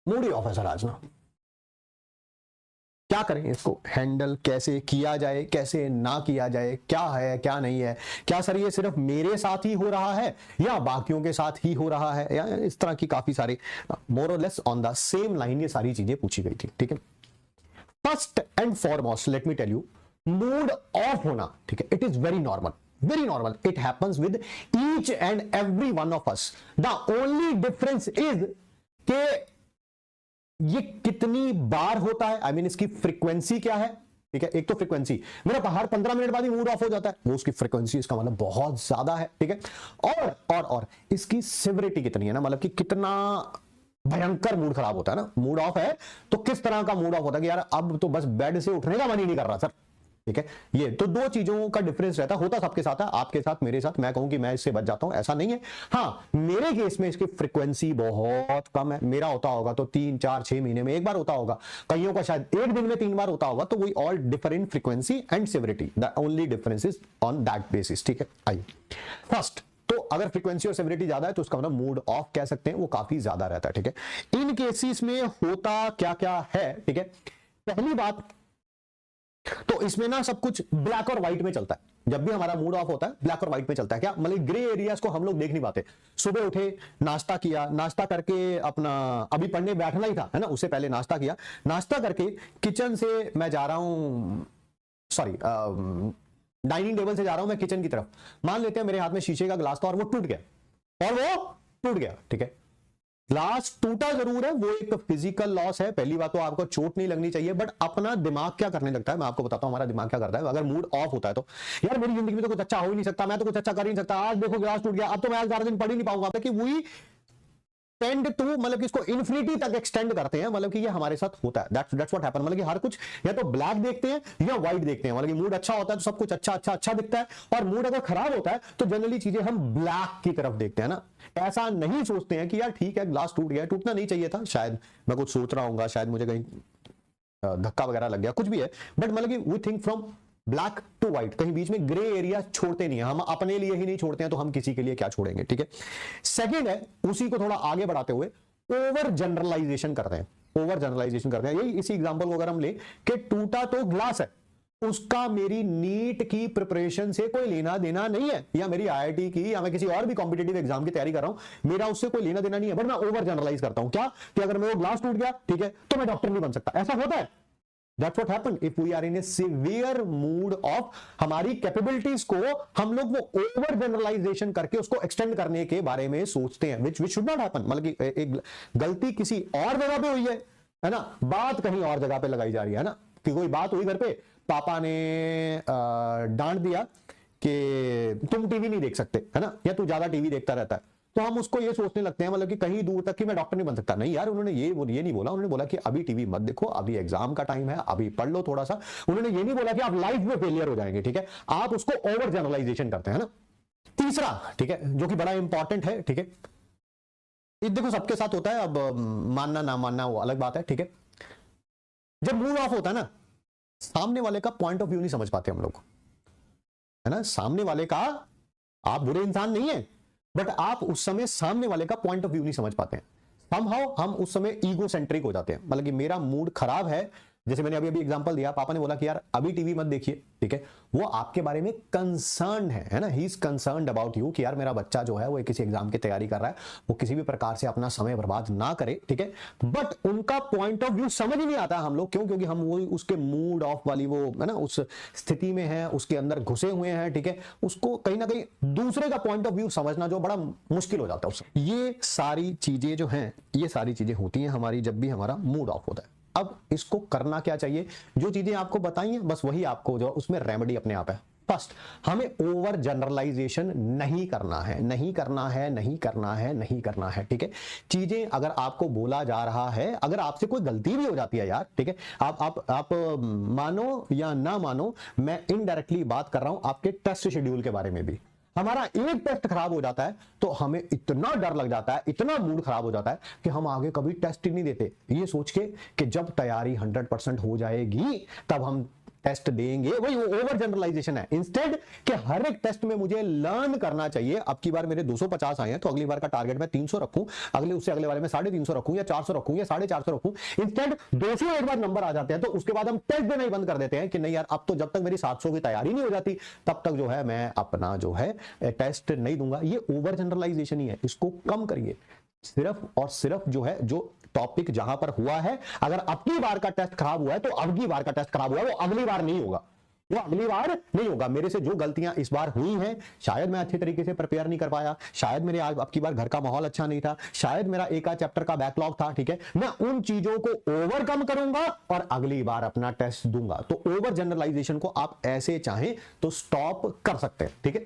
Mood he of है sir आज ना, क्या करें इसको हैंडल, कैसे किया जाए कैसे ना किया जाए, क्या है क्या नहीं है, क्या सर ये सिर्फ मेरे साथ ही हो रहा है या बाकियों के साथ ही हो रहा है, या इस तरह की काफी सारी मोर और less on the same line ये सारी चीजें पूछी गई थी। ठीक है, first and foremost let me tell you, mood off होना, ठीक है, it is very normal, it happens with each and every one of us. The only difference is के ये कितनी बार होता है, आई मीन इसकी फ्रीक्वेंसी क्या है। ठीक है, एक तो फ्रीक्वेंसी, मेरा हर 15 मिनट बाद ही मूड ऑफ हो जाता है, वो उसकी फ्रीक्वेंसी, इसका मतलब बहुत ज्यादा है। ठीक है, और इसकी सिविरिटी कितनी है ना, मतलब कि कितना भयंकर मूड खराब होता है ना। मूड ऑफ है तो किस तरह का मूड ऑफ होता है कि यार अब तो बस बेड से उठने का मन ही नहीं कर रहा सर। ठीक है, ये तो दो चीजों का डिफरेंस रहता है, होता सबके साथ है, आपके साथ मेरे साथ, मैं कहूं कि मैं इससे बच जाता हूं ऐसा नहीं है। हाँ, मेरे केस में इसकी फ्रीक्वेंसी बहुत कम है, मेरा होता होगा तो 3 4 6 महीने में एक बार होता होगा, कईयों का शायद एक दिन में 3 बार होता होगा, तो we all differ in frequency and severity, the only difference is on that basis. ठीक है, आइए फर्स्ट, तो अगर फ्रीक्वेंसी और सेवरिटी ज्यादा है तो उसका मतलब मूड ऑफ कह सकते हैं, वो काफी ज्यादा रहता है। ठीक है, इन केसेस में होता क्या क्या है। ठीक है, पहली बात तो इसमें ना सब कुछ ब्लैक और व्हाइट में चलता है, जब भी हमारा मूड ऑफ होता है ब्लैक और व्हाइट में चलता है। क्या मतलब ग्रे एरियाज को हम लोग देख नहीं पाते। सुबह उठे, नाश्ता किया, नाश्ता करके अपना अभी पढ़ने बैठना ही था है ना, उससे पहले नाश्ता किया, नाश्ता करके किचन से मैं जा रहा हूं, सॉरी डाइनिंग टेबल से जा रहा हूं मैं किचन की तरफ, मान लेते हैं मेरे हाथ में शीशे का ग्लास था और वो टूट गया। ठीक है, ग्लास टूटा जरूर है, वो एक फिजिकल लॉस है, पहली बात तो आपको चोट नहीं लगनी चाहिए, बट अपना दिमाग क्या करने लगता है, मैं आपको बताता हूं हमारा दिमाग क्या करता है अगर मूड ऑफ होता है तो। यार मेरी जिंदगी में तो कुछ अच्छा हो ही नहीं सकता, मैं तो कुछ अच्छा कर ही नहीं सकता, आज देखो ग्लास टूट गया, अब तो मैं आज 12 दिन पढ़ ही नहीं पाऊंगा, कि वही टेंड टू, मतलब कि इसको इन्फिनिटी तक एक्सटेंड करते हैं, मतलब कि ये हमारे साथ होता है, दैट्स व्हाट हैपन। मतलब कि हर कुछ या तो ब्लैक देखते हैं या व्हाइट देखते हैं, मतलब कि मूड अच्छा होता है तो सब कुछ अच्छा दिखता है, और मूड अगर खराब होता है तो जनरली चीजें हम ब्लैक की तरफ देखते हैं ना। ऐसा नहीं सोचते हैं कि यार ठीक है ग्लास टूट गया, टूटना नहीं चाहिए था, शायद मैं कुछ सोच रहा हूँ, शायद मुझे कहीं धक्का वगैरह लग गया, कुछ भी है, बट मतलब कि we think from black to white, कहीं बीच में ग्रे एरिया छोड़ते नहीं है, हम अपने लिए ही नहीं छोड़ते हैं तो हम किसी के लिए क्या छोड़ेंगे। ठीक है, सेकंड है, उसी को थोड़ा आगे बढ़ाते हुए ओवर जनरलाइजेशन करते हैं, यही इसी एग्जांपल को अगर हम ले कि टूटा तो ग्लास है, उसका मेरी नीट की प्रिपरेशन से कोई लेना देना नहीं है, या मेरी आईआईटी की या मैं किसी और भी कॉम्पिटिटिव एग्जाम की तैयारी कर रहा हूं, मेरा उससे कोई लेना देना नहीं है, बट मैं ओवर जनरलाइज करता हूं। क्या कि अगर मेरा ग्लास टूट गया ठीक है तो मैं डॉक्टर नहीं बन सकता, ऐसा होता है। That's what happen if we are in a severe mood of, हमारी कैपेबिलिटीज को हम लोग वो ओवर जनरलाइजेशन करके उसको एक्सटेंड करने के बारे में सोचते हैं, which शुड नॉट हैपन। मतलब कि एक गलती किसी और जगह पे हुई है ना, बात कहीं और जगह पे लगाई जा रही है ना, कि कोई बात हुई घर पे, पापा ने डांट दिया कि तुम टीवी नहीं देख सकते है ना, या तू ज्यादा टीवी देखता रहता है, तो हम उसको ये सोचने लगते हैं मतलब कि कहीं दूर तक कि मैं डॉक्टर नहीं बन सकता। नहीं यार, उन्होंने ये नहीं बोला, उन्होंने बोला कि अभी टीवी मत देखो, अभी एग्जाम का टाइम है, अभी पढ़ लो थोड़ा सा। उन्होंने ये नहीं बोला कि आप लाइफ में फेलियर हो जाएंगे। ठीक है, आप उसको ओवर जनरलाइजेशन करते हैं ना। तीसरा, ठीक है, जो कि बड़ा इंपॉर्टेंट है, ठीक है, ये देखो सबके साथ होता है, अब मानना ना मानना वो अलग बात है। ठीक है, जब मूड ऑफ होता है ना, सामने वाले का पॉइंट ऑफ व्यू नहीं समझ पाते हम लोग, है ना। सामने वाले का, आप बुरे इंसान नहीं है, बट आप उस समय सामने वाले का पॉइंट ऑफ व्यू नहीं समझ पाते हैं। समहाउ हम उस समय ईगो सेंट्रिक हो जाते हैं, मतलब कि मेरा मूड खराब है, जैसे मैंने अभी एग्जांपल दिया, पापा ने बोला कि यार अभी टीवी मत देखिए। ठीक है, वो आपके बारे में कंसर्न है ना, he is concerned about you कि यार मेरा बच्चा जो है वो किसी एग्जाम की तैयारी कर रहा है, वो किसी भी प्रकार से अपना समय बर्बाद ना करे। ठीक है, बट उनका पॉइंट ऑफ व्यू समझ ही नहीं आता हम लोग, क्यों? क्योंकि हम वो उसके मूड ऑफ वाली वो है ना, उस स्थिति में है, उसके अंदर घुसे हुए हैं। ठीक है, उसको कहीं ना कहीं दूसरे का पॉइंट ऑफ व्यू समझना जो बड़ा मुश्किल हो जाता है उससे। ये सारी चीजें जो हैं, ये सारी चीजें होती हैं हमारी जब भी हमारा मूड ऑफ होता है। अब इसको करना क्या चाहिए? जो चीजें आपको बताई हैं बस वही आपको जो उसमें रेमेडी अपने आप है। फर्स्ट, हमें ओवर जनरलाइजेशन नहीं करना है। ठीक है, चीजें अगर आपको बोला जा रहा है, अगर आपसे कोई गलती भी हो जाती है यार, ठीक है, आप मानो या ना मानो, मैं इनडायरेक्टली बात कर रहा हूं आपके टेस्ट शेड्यूल के बारे में भी। हमारा एक टेस्ट खराब हो जाता है तो हमें इतना डर लग जाता है, इतना मूड खराब हो जाता है कि हम आगे कभी टेस्ट ही नहीं देते, ये सोच के कि जब तैयारी 100% हो जाएगी तब हम टेस्ट देंगे, वही ओवर जनरलाइजेशन है। इंस्टेड कि हर एक टेस्ट में मुझे लर्न करना चाहिए, अब की बार मेरे 250 आए हैं तो अगली बार का टारगेट मैं 300 रखूं, अगले उससे अगले वाले में 350 रखूं या 400 रखूं या 450 रखूं। इंस्टेड 200 एक बार नंबर आ जाते हैं तो उसके बाद हम टेस्ट देना ही बंद कर देते हैं कि नहीं यार अब तो जब तक मेरी 700 की तैयारी नहीं हो जाती तब तक जो है मैं अपना जो है टेस्ट नहीं दूंगा। ये ओवर जनरलाइजेशन ही है, इसको कम करिए। सिर्फ और सिर्फ जो है जो टॉपिक जहां पर हुआ है, अगर अब की बार का टेस्ट खराब हुआ है तो अब की बार का टेस्ट खराब हुआ है, वो अगली बार नहीं होगा, वो अगली बार नहीं होगा। मेरे से जो गलतियां इस बार हुई हैं, शायद मैं अच्छे तरीके से प्रिपेयर नहीं कर पाया, शायद मेरे अब की बार घर का माहौल अच्छा नहीं था, शायद मेरा एक आध चैप्टर का बैकलॉग था, ठीक है, मैं उन चीजों को ओवरकम करूंगा और अगली बार अपना टेस्ट दूंगा। तो ओवर जनरलाइजेशन को आप ऐसे चाहें तो स्टॉप कर सकते हैं, ठीक है।